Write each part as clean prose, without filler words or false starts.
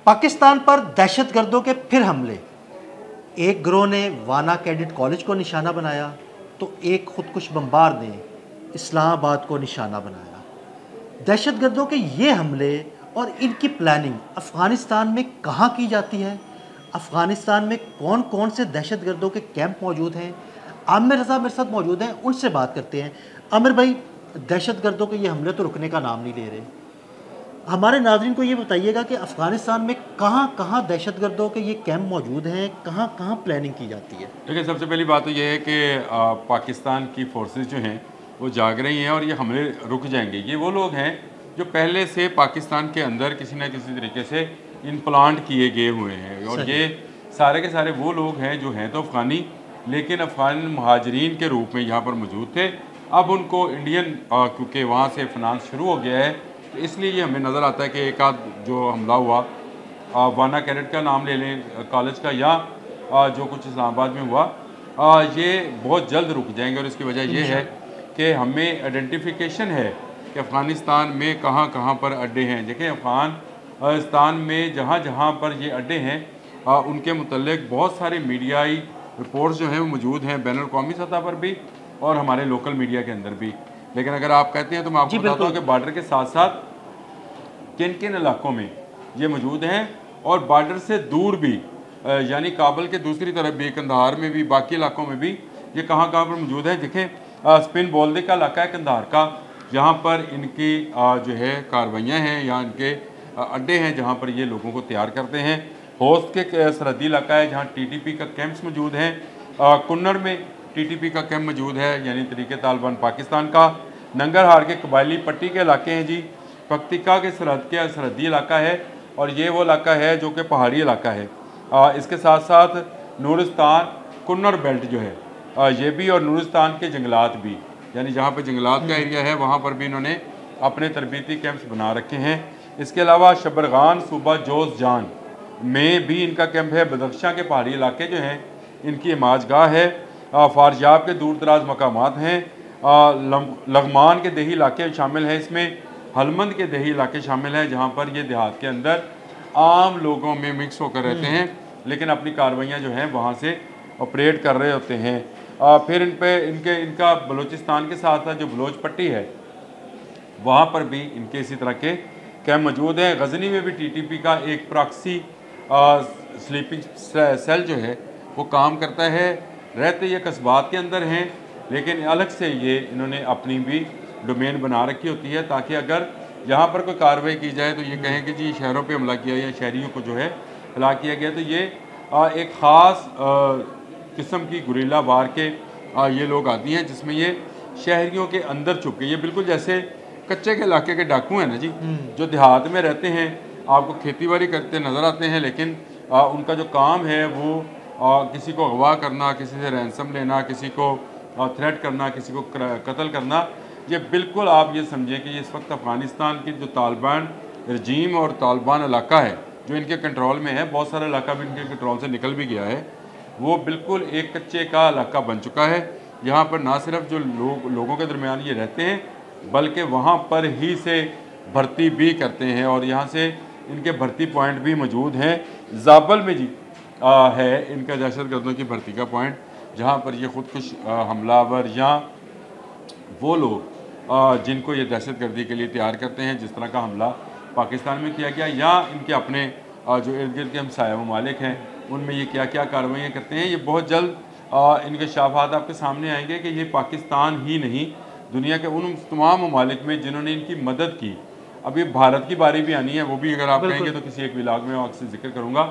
पाकिस्तान पर दहशतगर्दों के फिर हमले। एक गिरोह ने वाना कैडेट कॉलेज को निशाना बनाया तो एक खुदकुश बमबार ने इस्लामाबाद को निशाना बनाया। दहशतगर्दों के ये हमले और इनकी प्लानिंग अफ़गानिस्तान में कहाँ की जाती है, अफ़गानिस्तान में कौन कौन से दहशतगर्दों के कैंप मौजूद हैं, आमिर रज़ा मेरे साथ मौजूद हैं, उनसे बात करते हैं। आमिर भाई, दहशतगर्दों के ये हमले तो रुकने का नाम नहीं ले रहे। हमारे नाज़रीन को ये बताइएगा कि अफ़गानिस्तान में कहाँ कहाँ दहशतगर्दों के ये कैंप मौजूद हैं, कहाँ कहाँ प्लानिंग की जाती है। देखिए, सबसे पहली बात तो ये है कि पाकिस्तान की फोर्सेस जो हैं वो जाग रही हैं और ये हमले रुक जाएंगे। ये वो लोग हैं जो पहले से पाकिस्तान के अंदर किसी न किसी तरीके से इम्प्लांट किए गए हुए हैं, और ये सारे के सारे वो लोग हैं जो हैं तो अफ़गानी, लेकिन अफ़गान महाजरीन के रूप में यहाँ पर मौजूद थे। अब उनको इंडियन क्योंकि वहाँ से फिनांस शुरू हो गया है, तो इसलिए ये हमें नज़र आता है कि एक आध जो हमला हुआ वाना कैडेट का नाम ले लें कॉलेज का, या जो कुछ इस्लामाबाद में हुआ, ये बहुत जल्द रुक जाएंगे। और इसकी वजह यह है कि हमें आइडेंटिफिकेशन है कि अफ़गानिस्तान में कहाँ कहाँ पर अड्डे हैं। देखिए, अफ़गानिस्तान में जहाँ जहाँ पर ये अड्डे हैं उनके मुतल्लिक बहुत सारे मीडियाई रिपोर्ट्स जो हैं वो मौजूद हैं, बैनुल अक़वामी सतह पर भी और हमारे लोकल मीडिया के अंदर भी। लेकिन अगर आप कहते हैं तो मैं आपको बताता हूँ कि बॉर्डर के साथ साथ किन किन इलाकों में ये मौजूद हैं, और बॉर्डर से दूर भी यानी काबल के दूसरी तरफ भी, कंधार में भी, बाकी इलाकों में भी ये कहाँ कहाँ पर मौजूद है। देखें, स्पिन बोल्दे का इलाका है कंधार का, जहाँ पर इनकी जो है कार्रवाइयाँ हैं या इनके अड्डे हैं जहाँ पर ये लोगों को तैयार करते हैं। होस्ट के सरहदी इलाका है जहाँ TTP का कैंप्स मौजूद हैं। कुन्नर में TTP का कैंप मौजूद है, यानी तरीके तालिबान पाकिस्तान का। नंगरहार के कबायली पट्टी के इलाके हैं जी। पक्तिका के सरहदी इलाका है, और ये वो इलाका है जो कि पहाड़ी इलाका है। इसके साथ साथ नूरिस्तान कुन्नर बेल्ट जो है ये भी, और नूरिस्तान के जंगलात भी, यानी जहाँ पर जंगलात का एरिया है वहाँ पर भी इन्होंने अपने तरबीती कैंप्स बना रखे हैं। इसके अलावा शबरगान सूबा जोश जान में भी इनका कैंप है। बदख्शां के पहाड़ी इलाके जो हैं इनकी इमाजगाह है। फारजाब के दूर दराज मकामात हैं। लगमान के देही इलाके शामिल हैं इसमें। हलमंद के देही इलाके शामिल हैं जहाँ पर ये देहात के अंदर आम लोगों में मिक्स होकर रहते हैं, लेकिन अपनी कार्रवाइयाँ जो हैं वहाँ से ऑपरेट कर रहे होते हैं। फिर इनका बलूचिस्तान के साथ साथ जो बलोच पट्टी है वहाँ पर भी इनके इसी तरह के कैंप मौजूद हैं। गजनी में भी TTP का एक प्रॉक्सी स्लीपिंग सेल जो है वो काम करता है। रहते ये कस्बात के अंदर हैं, लेकिन अलग से ये इन्होंने अपनी भी डोमेन बना रखी होती है, ताकि अगर यहाँ पर कोई कार्रवाई की जाए तो ये कहें कि जी शहरों पे हमला किया या शहरियों को जो है हला किया गया। तो ये एक ख़ास किस्म की गुरिल्ला वार के ये लोग आती हैं, जिसमें ये शहरियों के अंदर छुप के, ये बिल्कुल जैसे कच्चे के इलाके के डाकू हैं ना जी, जो देहात में रहते हैं, आपको खेती बाड़ी करते नज़र आते हैं, लेकिन उनका जो काम है वो किसी को अगवा करना, किसी से रैंसम लेना, किसी को थ्रेट करना, किसी को कत्ल करना। ये बिल्कुल आप ये समझें कि इस वक्त अफ़गानिस्तान की जो तालिबान रजीम और तालिबान इलाका है जो इनके कंट्रोल में है, बहुत सारा इलाका भी इनके कंट्रोल से निकल भी गया है, वो बिल्कुल एक कच्चे का इलाका बन चुका है। यहाँ पर ना सिर्फ जो लोगों के दरमियान ये रहते हैं, बल्कि वहाँ पर ही से भर्ती भी करते हैं, और यहाँ से इनके भर्ती पॉइंट भी मौजूद हैं। जाबल में जी है इनका दहशतगर्दों की भर्ती का पॉइंट, जहाँ पर ये खुदकुश हमलावर या वो लोग जिनको ये दहशतगर्दी के लिए तैयार करते हैं, जिस तरह का हमला पाकिस्तान में किया गया, या इनके अपने जो इर्द गिर्द के हमसाया ममालिक हैं उनमें ये क्या क्या कार्रवाइयाँ करते हैं। ये बहुत जल्द इनके शाफात आपके सामने आएंगे कि ये पाकिस्तान ही नहीं, दुनिया के उन तमाम ममालिक में जिन्होंने इनकी मदद की। अभी भारत की बारी भी आनी है, वो भी अगर आप कहेंगे तो किसी एक व्लॉग में आपसे जिक्र करूँगा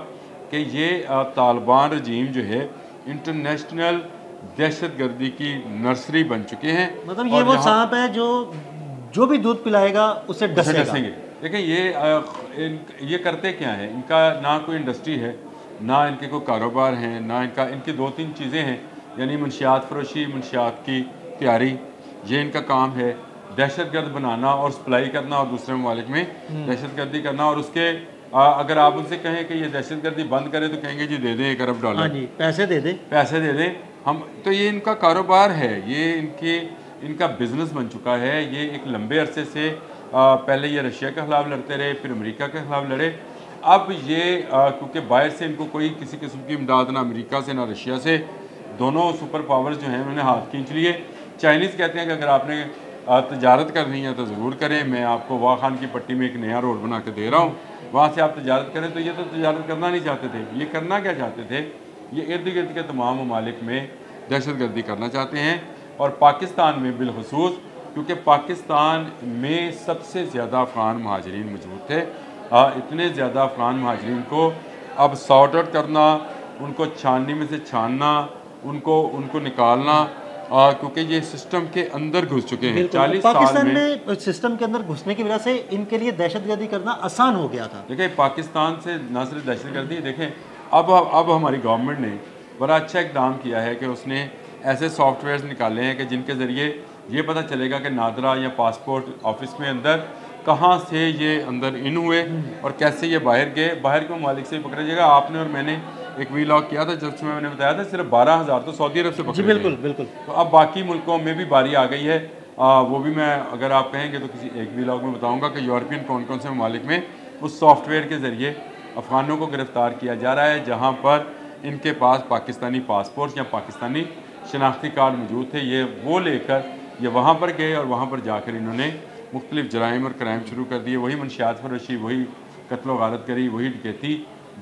कि ये तालिबान रजीम जो है इंटरनेशनल दहशतगर्दी की नर्सरी बन चुके हैं। मतलब ये वो सांप है जो भी दूध पिलाएगा उसे डसेंगे। देखें, ये करते क्या है, इनका ना कोई इंडस्ट्री है, ना इनके कोई कारोबार हैं, ना इनकी 2-3 चीज़ें हैं, यानी मंशियात फरोशी, मंशियात की तैयारी, ये इनका काम है। दहशतगर्द बनाना और सप्लाई करना, और दूसरे ममालिक में दहशतगर्दी करना, और उसके अगर आप उनसे कहें कि ये दहशतगर्दी बंद करें तो कहेंगे जी दे दें $1 अरब। हाँ जी, पैसे दे दें हम। तो ये इनका कारोबार है, ये इनका बिजनेस बन चुका है। ये एक लंबे अरसे से पहले ये रशिया के ख़िलाफ़ लड़ते रहे, फिर अमेरिका के ख़िलाफ़ लड़े। अब ये क्योंकि बाहर से इनको कोई किसी किस्म की इमदाद ना अमेरिका से ना रशिया से, दोनों सुपर पावर्स जो हैं उन्होंने हाथ खींच लिए। चाइनीज़ कहते हैं कि अगर आपने तजारत करनी है तो ज़रूर करें, मैं आपको वाह खान की पट्टी में एक नया रोड बना के दे रहा हूँ, वहाँ से आप तजारत करें। तो ये तो तजारत करना नहीं चाहते थे, ये करना क्या चाहते थे, ये इर्द गिर्द के तमाम ममालिक में दहशत गर्दी करना चाहते हैं। और पाकिस्तान में बिलखसूस, क्योंकि पाकिस्तान में सबसे ज़्यादा अफ़गान महाजरीन मौजूद थे, इतने ज़्यादा अफ़गान महाजरीन को अब सॉर्ट आउट करना, उनको छाननी में से छानना, उनको निकालना, क्योंकि ये सिस्टम के अंदर घुस चुके हैं 40 साल पाकिस्तान में सिस्टम के अंदर घुसने की वजह से इनके लिए दहशतगर्दी करना आसान हो गया था। देखिए पाकिस्तान से न सिर्फ दहशतगर्दी, देखें अब हमारी गवर्नमेंट ने बड़ा अच्छा इकदाम किया है कि उसने ऐसे सॉफ्टवेयर्स निकाले हैं कि जिनके ज़रिए ये पता चलेगा कि नादरा या पासपोर्ट ऑफिस में अंदर कहाँ से ये अंदर इन हुए और कैसे ये बाहर गए। बाहर के ममालिक से पकड़ा जाएगा। आपने और मैंने एक वीलॉग किया था जिसमें मैंने बताया था सिर्फ 12,000 तो सऊदी अरब से पकड़े। बिल्कुल बिल्कुल। तो अब बाकी मुल्कों में भी बारी आ गई है। वो भी मैं अगर आप कहेंगे तो किसी एक वीलॉग में बताऊँगा कि यूरोपियन कौन कौन से ममालिक में उस सॉफ्टवेयर के ज़रिए अफ़गानों को गिरफ़्तार किया जा रहा है जहाँ पर इनके पास पाकिस्तानी पासपोर्ट या पाकिस्तानी शनाख्ती कार्ड मौजूद थे। ये वो लेकर ये वहाँ पर गए और वहाँ पर जाकर इन्होंने मुख्तलिफ जराइम और क्राइम शुरू कर दिए। वही मनशियात फरोशी, वही कत्ल व गारत करी, वही डकैती,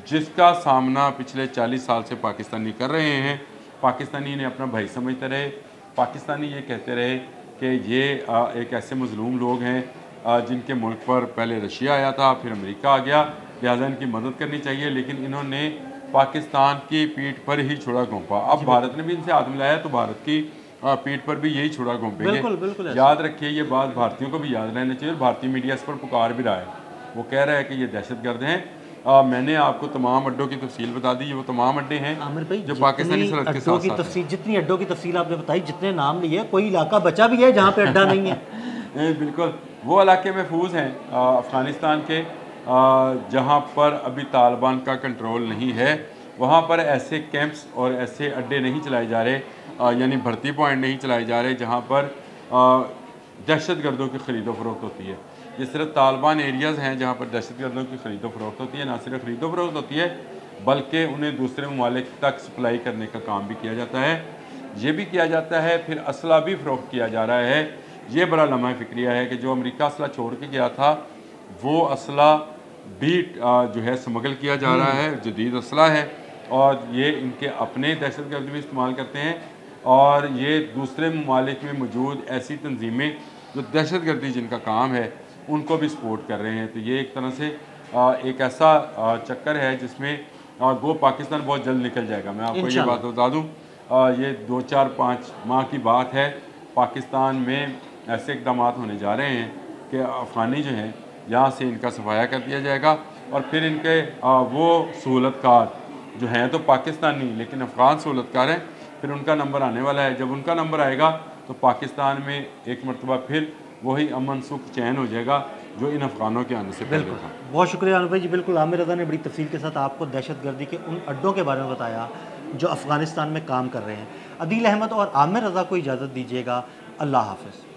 जिसका सामना पिछले 40 साल से पाकिस्तानी कर रहे हैं। पाकिस्तानी ने अपना भाई समझते रहे, पाकिस्तानी ये कहते रहे कि ये एक ऐसे मज़लूम लोग हैं जिनके मुल्क पर पहले रशिया आया था, फिर अमेरिका आ गया, लिहाजा इनकी मदद करनी चाहिए। लेकिन इन्होंने पाकिस्तान की पीठ पर ही छुरा घोंपा। अब भारत ने भी इनसे हाथ मिलाया तो भारत की पीठ पर भी यही छुरा घोंपेंगे। याद रखिए, ये बात भारतीयों को भी याद रहना चाहिए। भारतीय मीडिया इस पर पुकार भी रहा है, वो कह रहा है कि ये दहशतगर्द हैं। मैंने आपको तमाम अड्डों की तफसील बता दी। ये वो तमाम अड्डे हैं आमिर भाई जो पाकिस्तानी सरहद के साथ साथ हैं। जितनी अड्डों की तफसील आपने बताई, जितने नाम लिए, कोई इलाका बचा भी है जहाँ पे अड्डा नहीं है? बिल्कुल, वो इलाके महफूज हैं अफ़गानिस्तान के जहाँ पर अभी तालिबान का कंट्रोल नहीं है। वहाँ पर ऐसे कैंप्स और ऐसे अड्डे नहीं चलाए जा रहे, यानी भर्ती पॉइंट नहीं चलाए जा रहे जहाँ पर दहशतगर्दों की ख़रीदो फरोख्त होती है। ये सिर्फ तालिबान एरियाज़ हैं जहाँ पर दहशतगर्दों की ख़रीदो फरोख्त होती है। ना सिर्फ ख़रीदो फरोख्त होती है बल्कि उन्हें दूसरे ममालिक तक सप्लाई करने का काम भी किया जाता है। ये भी किया जाता है, फिर असला भी फ़रोख्त किया जा रहा है। ये बड़ा लम्हा फ़िक्रिया है कि जो अमेरिका असला छोड़ के गया था वो असला भी जो है स्मगल किया जा रहा है, जदीद असला है, और ये इनके अपने दहशतगर्द भी इस्तेमाल करते हैं। और ये दूसरे ममालिक में मौजूद ऐसी तंजीमें जो दहशतगर्दी जिनका काम है उनको भी सपोर्ट कर रहे हैं। तो ये एक तरह से एक ऐसा चक्कर है जिसमें वो पाकिस्तान बहुत जल्द निकल जाएगा। मैं आपको ये बात बता दूँ, ये 2-4-5 माह की बात है। पाकिस्तान में ऐसे इकदाम होने जा रहे हैं कि अफ़गानी जो हैं यहाँ से इनका सफाया कर दिया जाएगा और फिर इनके वो सहूलतकार जो हैं तो पाकिस्तानी लेकिन अफ़गान सहूलतकार हैं, फिर उनका नंबर आने वाला है। जब उनका नंबर आएगा तो पाकिस्तान में एक मरतबा फिर वही अमन सुख चैन हो जाएगा जो इन अफ़गानों के आने से पहले था। बहुत शुक्रिया आमिर भाई जी। बिल्कुल, आमिर रज़ा ने बड़ी तफसील के साथ आपको दहशतगर्दी के उन अड्डों के बारे में बताया जो अफ़गानिस्तान में काम कर रहे हैं। अदील अहमद और आमिर रज़ा को इजाज़त दीजिएगा। अल्लाह हाफ़िज़।